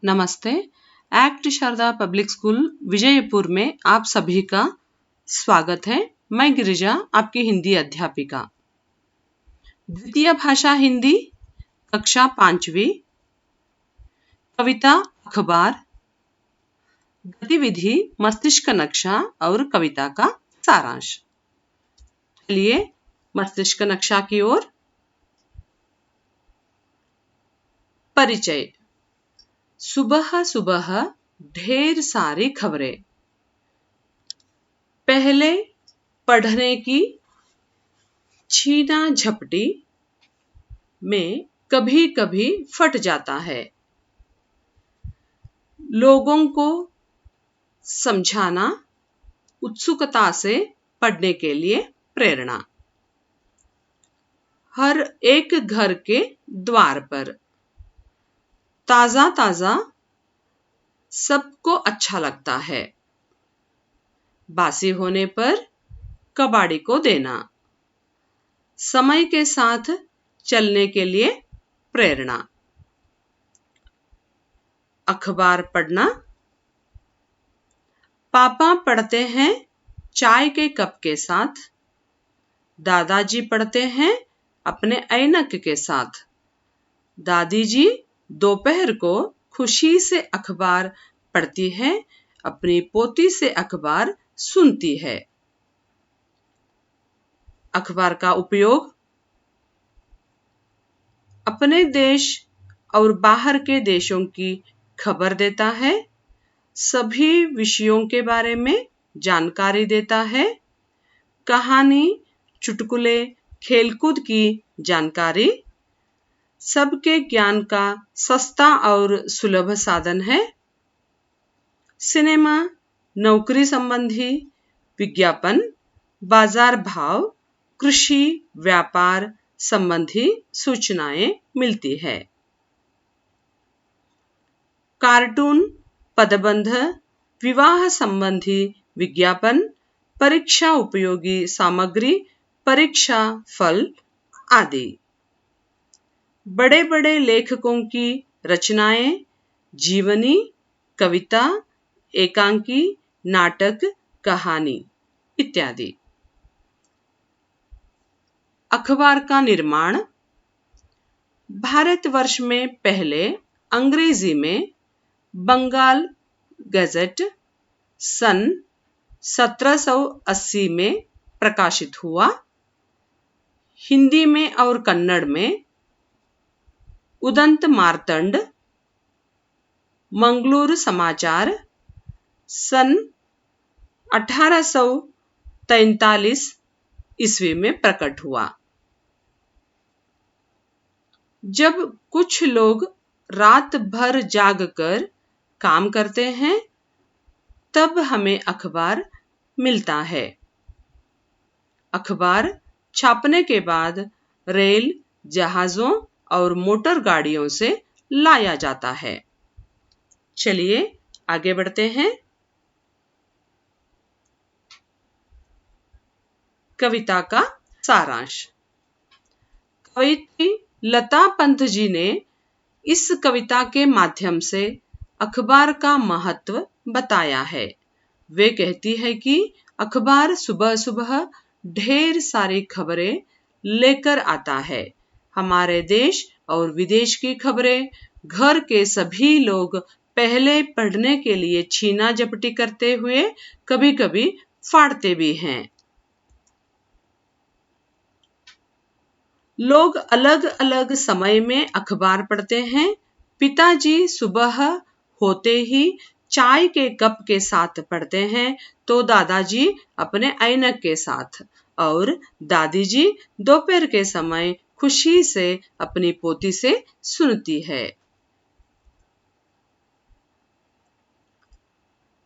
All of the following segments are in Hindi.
नमस्ते। एक्ट शारदा पब्लिक स्कूल विजयपुर में आप सभी का स्वागत है। मैं गिरिजा, आपकी हिंदी अध्यापिका। द्वितीय भाषा हिंदी, कक्षा 5वीं। कविता अखबार, गतिविधि मस्तिष्क नक्शा और कविता का सारांश। चलिए मस्तिष्क नक्शा की ओर। परिचय। सुबह सुबह ढेर सारी खबरें। पहले पढ़ने की छीना झपटी में कभी कभी फट जाता है। लोगों को समझाना, उत्सुकता से पढ़ने के लिए प्रेरणा। हर एक घर के द्वार पर ताजा ताजा सबको अच्छा लगता है। बासी होने पर कबाड़ी को देना। समय के साथ चलने के लिए प्रेरणा। अखबार पढ़ना। पापा पढ़ते हैं चाय के कप के साथ। दादाजी पढ़ते हैं अपने ऐनक के साथ। दादी जी दोपहर को खुशी से अखबार पढ़ती है, अपनी पोती से अखबार सुनती है। अखबार का उपयोग अपने देश और बाहर के देशों की खबर देता है, सभी विषयों के बारे में जानकारी देता है, कहानी, चुटकुले, खेलकूद की जानकारी, सबके ज्ञान का सस्ता और सुलभ साधन है। सिनेमा, नौकरी संबंधी विज्ञापन, बाजार भाव, कृषि, व्यापार संबंधी सूचनाएं मिलती है। कार्टून, पदबंध, विवाह संबंधी विज्ञापन, परीक्षा उपयोगी सामग्री, परीक्षा फल आदि। बड़े बड़े लेखकों की रचनाएं, जीवनी, कविता, एकांकी, नाटक, कहानी इत्यादि। अखबार का निर्माण। भारतवर्ष में पहले अंग्रेजी में बंगाल गजट सन 1780 में प्रकाशित हुआ। हिंदी में और कन्नड़ में उदंत मार्तंड, मंगलूर समाचार सन 1843 ईस्वी में प्रकट हुआ। जब कुछ लोग रात भर जागकर काम करते हैं, तब हमें अखबार मिलता है। अखबार छापने के बाद रेल, जहाजों और मोटर गाड़ियों से लाया जाता है। चलिए आगे बढ़ते हैं। कविता का सारांश। कवयित्री लता पंत जी ने इस कविता के माध्यम से अखबार का महत्व बताया है। वे कहती है कि अखबार सुबह सुबह ढेर सारी खबरें लेकर आता है। हमारे देश और विदेश की खबरें घर के सभी लोग पहले पढ़ने के लिए छीना झपटी करते हुए कभी कभी फाड़ते भी हैं। लोग अलग अलग समय में अखबार पढ़ते हैं। पिताजी सुबह होते ही चाय के कप के साथ पढ़ते हैं, तो दादाजी अपने ऐनक के साथ, और दादी जी दोपहर के समय खुशी से अपनी पोती से सुनती है।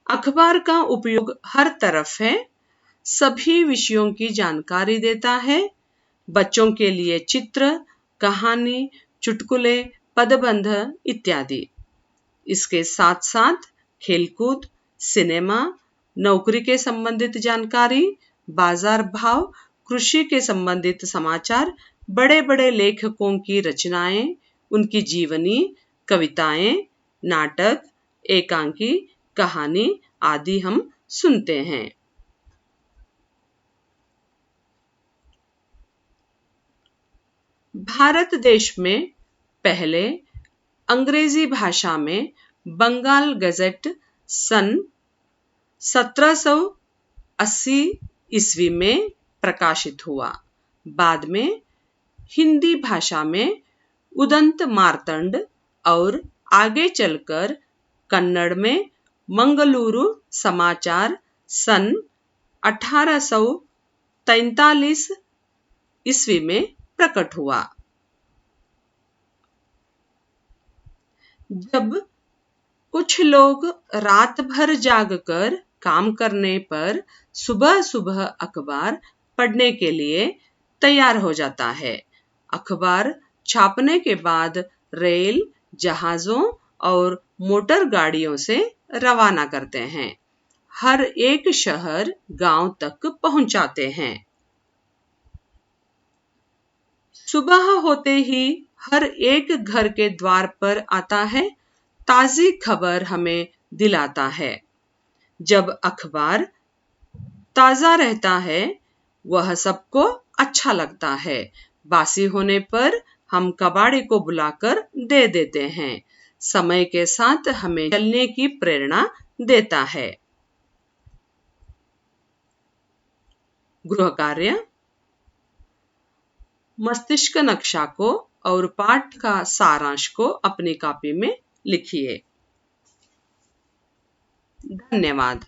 अखबार का उपयोग हर तरफ है, सभी विषयों की जानकारी देता है। बच्चों के लिए चित्र, कहानी, चुटकुले, पदबंध इत्यादि। इसके साथ साथ खेलकूद, सिनेमा, नौकरी के संबंधित जानकारी, बाजार भाव, कृषि के संबंधित समाचार, बड़े बड़े लेखकों की रचनाएं, उनकी जीवनी, कविताएं, नाटक, एकांकी, कहानी आदि हम सुनते हैं। भारत देश में पहले अंग्रेजी भाषा में बंगाल गज़ेट सन 1780 ईस्वी में प्रकाशित हुआ। बाद में हिंदी भाषा में उदंत मार्तंड और आगे चलकर कन्नड़ में मंगलुरु समाचार सन 1843 ईस्वी में प्रकट हुआ। जब कुछ लोग रात भर जागकर काम करने पर सुबह सुबह अखबार पढ़ने के लिए तैयार हो जाता है। अखबार छापने के बाद रेल, जहाजों और मोटर गाड़ियों से रवाना करते हैं। हर एक शहर, गांव तक पहुंचाते हैं। सुबह होते ही हर एक घर के द्वार पर आता है, ताजी खबर हमें दिलाता है। जब अखबार ताजा रहता है, वह सबको अच्छा लगता है। बासी होने पर हम कबाड़ी को बुलाकर दे देते हैं। समय के साथ हमें चलने की प्रेरणा देता है। गृह कार्य: मस्तिष्क नक्शा को और पाठ का सारांश को अपनी कॉपी में लिखिए। धन्यवाद।